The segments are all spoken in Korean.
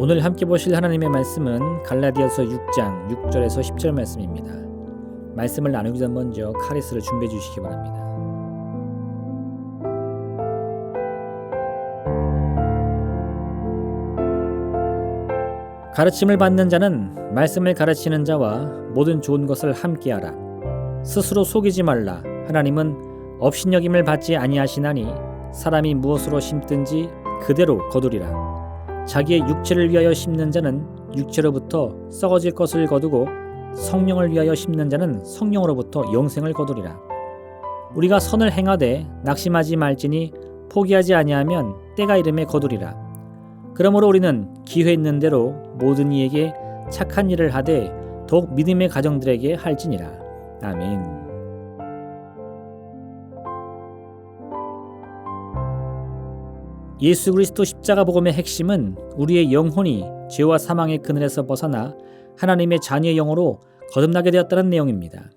오늘 함께 보실 하나님의 말씀은 갈라디아서 6장 6절에서 10절 말씀입니다. 말씀을 나누기 전 먼저 카리스를 준비해 주시기 바랍니다. 가르침을 받는 자는 말씀을 가르치는 자와 모든 좋은 것을 함께하라. 스스로 속이지 말라. 하나님은 업신여김을 받지 아니하시나니 사람이 무엇으로 심든지 그대로 거두리라. 자기의 육체를 위하여 심는 자는 육체로부터 썩어질 것을 거두고 성령을 위하여 심는 자는 성령으로부터 영생을 거두리라. 우리가 선을 행하되 낙심하지 말지니 포기하지 아니하면 때가 이름에 거두리라. 그러므로 우리는 기회 있는 대로 모든 이에게 착한 일을 하되 더욱 믿음의 가정들에게 할지니라. 아멘. 예수 그리스도 십자가 복음의 핵심은 우리의 영혼이 죄와 사망의 그늘에서 벗어나 하나님의 자녀의 영으로 거듭나게 되었다는 내용입니다.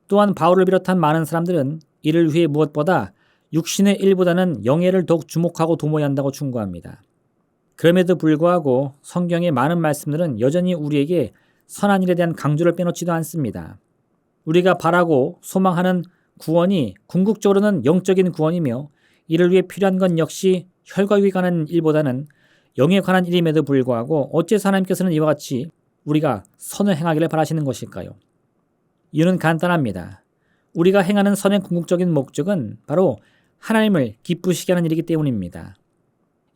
또한 바울을 비롯한 많은 사람들은 이를 위해 무엇보다 육신의 일보다는 영예를 더욱 주목하고 도모해야 한다고 충고합니다. 그럼에도 불구하고 성경의 많은 말씀들은 여전히 우리에게 선한 일에 대한 강조를 빼놓지도 않습니다. 우리가 바라고 소망하는 구원이 궁극적으로는 영적인 구원이며 이를 위해 필요한 건 역시 혈과육에 관한 일보다는 영에 관한 일임에도 불구하고 어째서 하나님께서는 이와 같이 우리가 선을 행하기를 바라시는 것일까요? 이유는 간단합니다. 우리가 행하는 선의 궁극적인 목적은 바로 하나님을 기쁘시게 하는 일이기 때문입니다.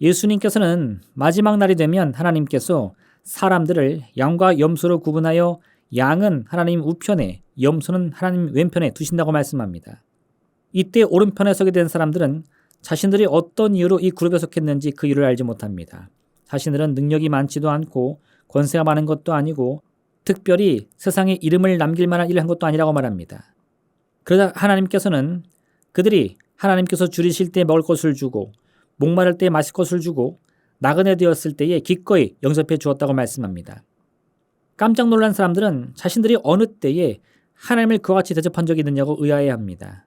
예수님께서는 마지막 날이 되면 하나님께서 사람들을 양과 염소로 구분하여 양은 하나님 우편에, 염소는 하나님 왼편에 두신다고 말씀합니다. 이때 오른편에 서게 된 사람들은 자신들이 어떤 이유로 이 그룹에 속했는지 그 이유를 알지 못합니다. 자신들은 능력이 많지도 않고 권세가 많은 것도 아니고 특별히 세상에 이름을 남길 만한 일을 한 것도 아니라고 말합니다. 그러자 하나님께서는 그들이 하나님께서 줄이실 때 먹을 것을 주고 목마를 때 마실 것을 주고 나그네 되었을 때에 기꺼이 영접해 주었다고 말씀합니다. 깜짝 놀란 사람들은 자신들이 어느 때에 하나님을 그와 같이 대접한 적이 있느냐고 의아해합니다.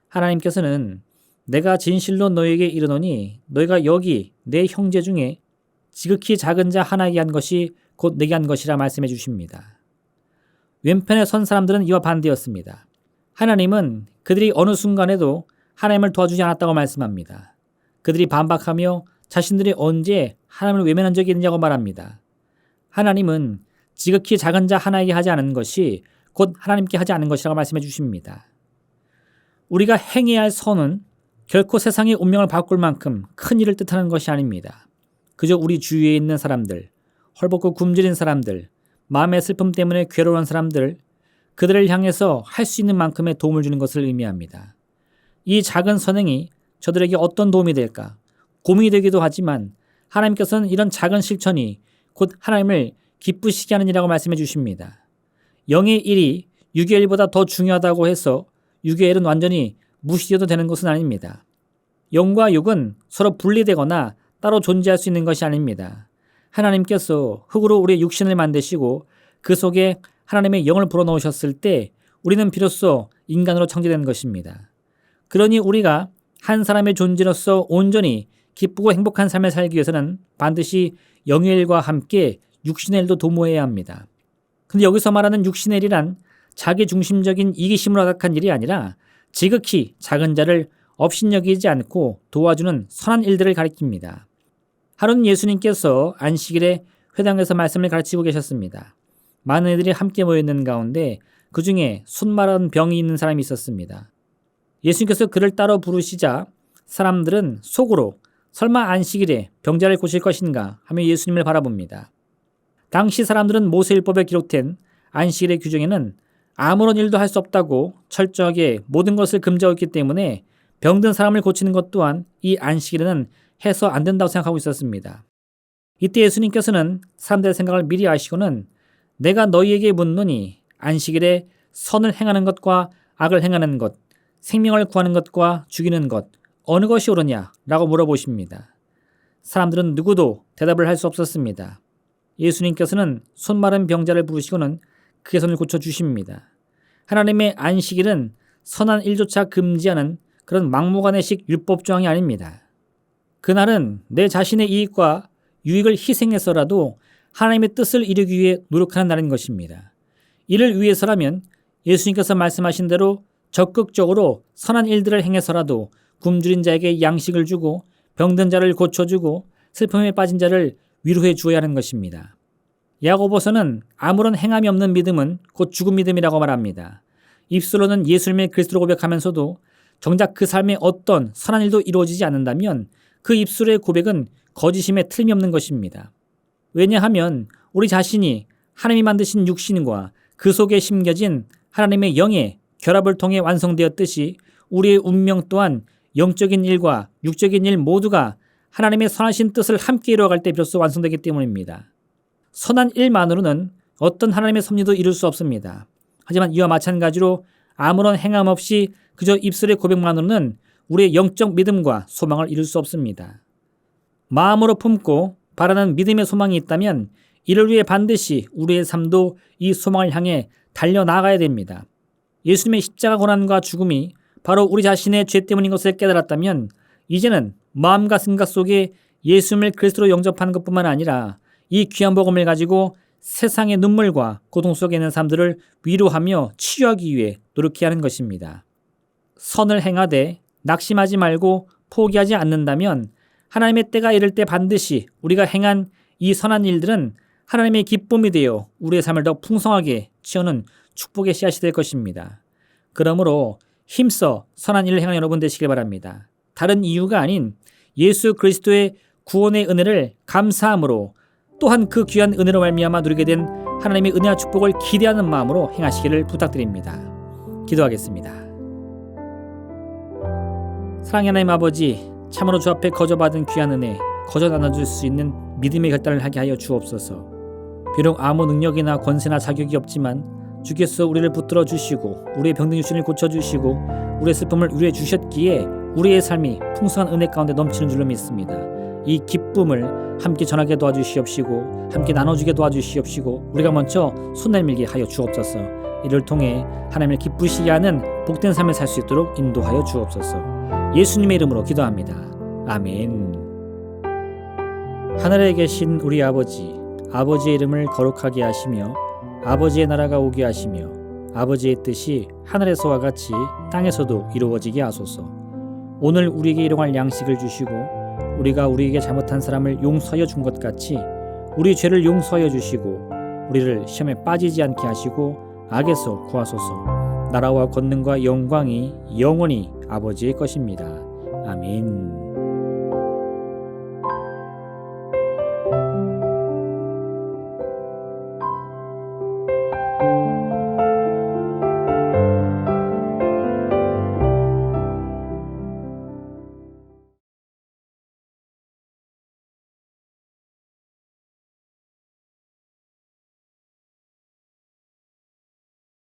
하나님께서는 내가 진실로 너에게 이르노니 너희가 여기 내 형제 중에 지극히 작은 자 하나에게 한 것이 곧 내게 한 것이라 말씀해 주십니다. 왼편에 선 사람들은 이와 반대였습니다. 하나님은 그들이 어느 순간에도 하나님을 도와주지 않았다고 말씀합니다. 그들이 반박하며 자신들이 언제 하나님을 외면한 적이 있느냐고 말합니다. 하나님은 지극히 작은 자 하나에게 하지 않은 것이 곧 하나님께 하지 않은 것이라고 말씀해 주십니다. 우리가 행해야 할 선은 결코 세상의 운명을 바꿀 만큼 큰 일을 뜻하는 것이 아닙니다. 그저 우리 주위에 있는 사람들, 헐벗고 굶주린 사람들, 마음의 슬픔 때문에 괴로운 사람들, 그들을 향해서 할 수 있는 만큼의 도움을 주는 것을 의미합니다. 이 작은 선행이 저들에게 어떤 도움이 될까? 고민이 되기도 하지만 하나님께서는 이런 작은 실천이 곧 하나님을 기쁘시게 하는 일이라고 말씀해 주십니다. 영의 일이 육의 일보다 더 중요하다고 해서 육의 일은 완전히 무시해도 되는 것은 아닙니다. 영과 육은 서로 분리되거나 따로 존재할 수 있는 것이 아닙니다. 하나님께서 흙으로 우리의 육신을 만드시고 그 속에 하나님의 영을 불어넣으셨을 때 우리는 비로소 인간으로 창조된 것입니다. 그러니 우리가 한 사람의 존재로서 온전히 기쁘고 행복한 삶을 살기 위해서는 반드시 영의 일과 함께 육신의 일도 도모해야 합니다. 근데 여기서 말하는 육신의 일이란 자기 중심적인 이기심으로 가득한 일이 아니라 지극히 작은 자를 업신여기지 않고 도와주는 선한 일들을 가리킵니다. 하루는 예수님께서 안식일에 회당에서 말씀을 가르치고 계셨습니다. 많은 이들이 함께 모여있는 가운데 그 중에 손 마른 병이 있는 사람이 있었습니다. 예수님께서 그를 따로 부르시자 사람들은 속으로 설마 안식일에 병자를 고칠 것인가 하며 예수님을 바라봅니다. 당시 사람들은 모세율법에 기록된 안식일의 규정에는 아무런 일도 할 수 없다고 철저하게 모든 것을 금지하고 있기 때문에 병든 사람을 고치는 것 또한 이 안식일에는 해서 안 된다고 생각하고 있었습니다. 이때 예수님께서는 사람들의 생각을 미리 아시고는 내가 너희에게 묻노니 안식일에 선을 행하는 것과 악을 행하는 것, 생명을 구하는 것과 죽이는 것 어느 것이 옳으냐 라고 물어보십니다. 사람들은 누구도 대답을 할 수 없었습니다. 예수님께서는 손 마른 병자를 부르시고는 그의 손을 고쳐주십니다. 하나님의 안식일은 선한 일조차 금지하는 그런 막무가내식 율법조항이 아닙니다. 그날은 내 자신의 이익과 유익을 희생해서라도 하나님의 뜻을 이루기 위해 노력하는 날인 것입니다. 이를 위해서라면 예수님께서 말씀하신 대로 적극적으로 선한 일들을 행해서라도 굶주린 자에게 양식을 주고 병든 자를 고쳐주고 슬픔에 빠진 자를 위로해 주어야 하는 것입니다. 야고보서는 아무런 행함이 없는 믿음은 곧 죽은 믿음이라고 말합니다. 입술로는 예수님의 그리스도로 고백하면서도 정작 그 삶에 어떤 선한 일도 이루어지지 않는다면 그 입술의 고백은 거짓임에 틀림이 없는 것입니다. 왜냐하면 우리 자신이 하나님이 만드신 육신과 그 속에 심겨진 하나님의 영의 결합을 통해 완성되었듯이 우리의 운명 또한 영적인 일과 육적인 일 모두가 하나님의 선하신 뜻을 함께 이루어갈 때 비로소 완성되기 때문입니다. 선한 일만으로는 어떤 하나님의 섭리도 이룰 수 없습니다. 하지만 이와 마찬가지로 아무런 행함 없이 그저 입술의 고백만으로는 우리의 영적 믿음과 소망을 이룰 수 없습니다. 마음으로 품고 바라는 믿음의 소망이 있다면 이를 위해 반드시 우리의 삶도 이 소망을 향해 달려나가야 됩니다. 예수님의 십자가 고난과 죽음이 바로 우리 자신의 죄 때문인 것을 깨달았다면 이제는 마음과 생각 속에 예수님을 그리스도로 영접하는 것뿐만 아니라 이 귀한 복음을 가지고 세상의 눈물과 고통 속에 있는 사람들을 위로하며 치유하기 위해 노력해야 하는 것입니다. 선을 행하되 낙심하지 말고 포기하지 않는다면 하나님의 때가 이를 때 반드시 우리가 행한 이 선한 일들은 하나님의 기쁨이 되어 우리의 삶을 더 풍성하게 채우는 축복의 씨앗이 될 것입니다. 그러므로 힘써 선한 일을 행하는 여러분 되시길 바랍니다. 다른 이유가 아닌 예수 그리스도의 구원의 은혜를 감사함으로 또한 그 귀한 은혜로 말미암아 누리게 된 하나님의 은혜와 축복을 기대하는 마음으로 행하시기를 부탁드립니다. 기도하겠습니다. 사랑의 하나님 아버지, 참으로 주 앞에 거저받은 귀한 은혜, 거저 나눠줄 수 있는 믿음의 결단을 하게 하여 주옵소서. 비록 아무 능력이나 권세나 자격이 없지만 주께서 우리를 붙들어 주시고 우리의 병든 육신을 고쳐주시고 우리의 슬픔을 위로해 주셨기에 우리의 삶이 풍성한 은혜 가운데 넘치는 줄로 믿습니다. 이 기쁨을 함께 전하게 도와주시옵시고 함께 나눠주게 도와주시옵시고 우리가 먼저 손 내밀게 하여 주옵소서. 이를 통해 하나님을 기쁘시게 하는 복된 삶을 살 수 있도록 인도하여 주옵소서. 예수님의 이름으로 기도합니다. 아멘. 하늘에 계신 우리 아버지, 아버지의 이름을 거룩하게 하시며 아버지의 나라가 오게 하시며 아버지의 뜻이 하늘에서와 같이 땅에서도 이루어지게 하소서. 오늘 우리에게 일용할 양식을 주시고 우리가 우리에게 잘못한 사람을 용서하여 준 것 같이 우리 죄를 용서하여 주시고 우리를 시험에 빠지지 않게 하시고 악에서 구하소서. 나라와 권능과 영광이 영원히 아버지의 것입니다. 아멘.